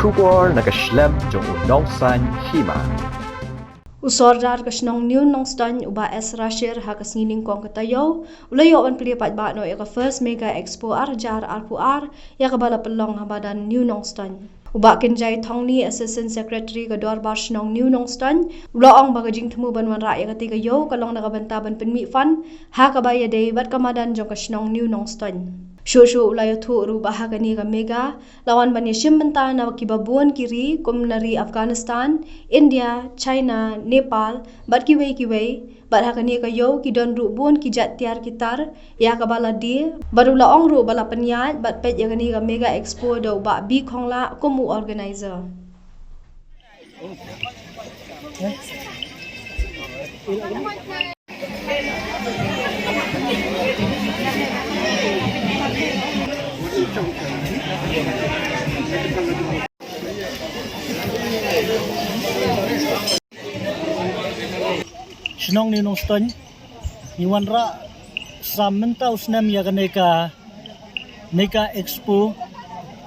Shubor nakaslem jong unongsan hima. Usordar kasnong new nongstan uba es rashir hakas ngining kong katayo ulayo an pilipat ba no ika first mega expo arjar arpuar ya kabala pelong habadan new nongstan uba kinjay thongni assistant secretary ka dorbar snong new nongstan ulaong bagajing temu banwan ra ya katiga yo kalong nakabantaban penmi fan ha kabaya day bat kamadan jong kasnong new nongstan Shushu ulayo thu ru bahagani ka mega lawan bani shimmenta na kibabuan kiri kumnari Afghanistan, India, China, Nepal, bat kiwei bat hagani ka yo kidon ru buan kijat tiar kitar ya ka bala di barula ong ru bala penyat bat pet yagani ka mega expo do ba bi khongla kumu organizer. Senong ni nongston ni wanra samenta usnam ya kaneka mega expo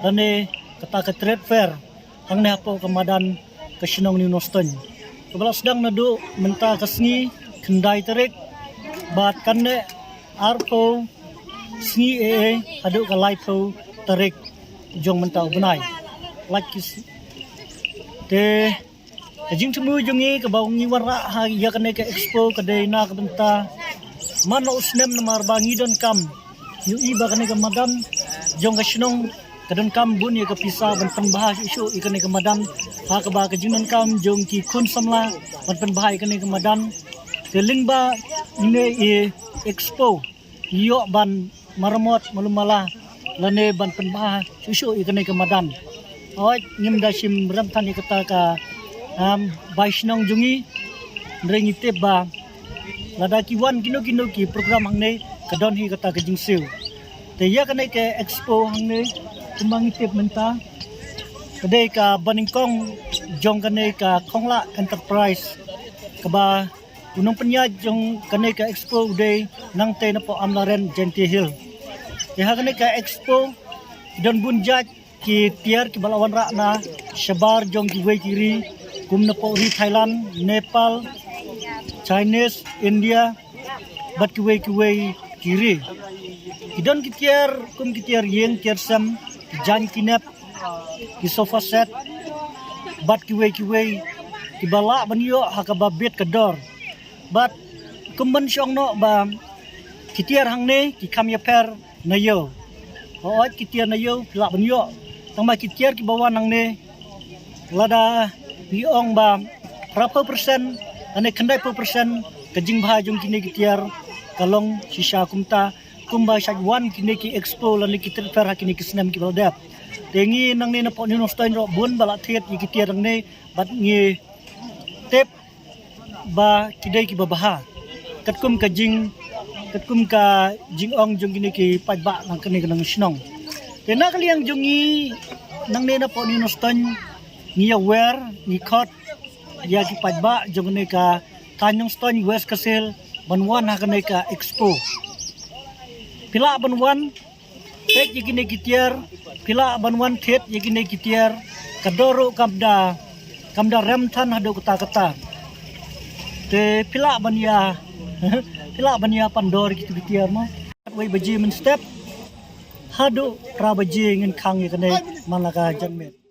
rane kata ke trade fair ang napo kamadan ke senong ni nongston kebala sedang nadu menta kesni kendai terik bat kanne arpo sni adu ka laipo terik jong menta benai like te Kajing temu jungi ke bawang warra ha ya kene ke expo kedai na kebenta mana usnem namar bangi don kam yu iba kene ke madam jong ke senong kedon kam bun ya ke pisa ban penbahas isu ikene ke madam ha ke ba kajing don kam jong ki kun samla ban penbahas ikene ke madam ke lingba ini expo yo ban maramot malumala lane ban penbahas isu ikene ke madam oi ngim da sim ramtan ikata ka Baisnong jungi ringi teba lada kiwan kino ki program hangne kadon hi kata kajing siu te ya kane ke expo hangne tumbang tip menta kadai ka baningkong jong kane ka khongla enterprise kaba unong penya jong kane ka expo day nang te na po amlaren genti hill te ha kane ka expo don bunjat ki tiar ki balawan ra na shabar jong ki wei kiri kumna po hi Thailand, Nepal, Chinese, India, bat kiwei kiri. Kidon kitiar yeng tiar sam, jan kinep, ki sofa set, bat kiwei kibala banyo hakaba bet kedor. Bat kumban syong no ba kitiar hangne ki kamya per nayo. Oot kitiar nayo pila banyo. Tangma kitiar ki bawa nangne lada biong ba berapa persen ane kendai persen kajing bahajung kini kitiar kalong sisa kumta kumba syajwan kini ki expo lan ki ter kini ki senam ki balda tengi nang ni napo ni nostan ro bun bala thiet ki kitiar nang ni bat ngi tep ba kidai ki babaha katkum ka jingong jung kini ki pajba nang kini nang snong tena kaliang jungi nang ni napo ni nostan ngi aware ngi khot ya ki pajba jong ne ka Tanjung Stone West Kasel banwan ha kane ka expo pila banwan tek yigine kitiar pila banwan thet yigine kitiar kadoro kamda remthan hado kata te pila banya pandor gitu kitiar mo wei baji men step hado pra baji ngin khang yigine malaka janmet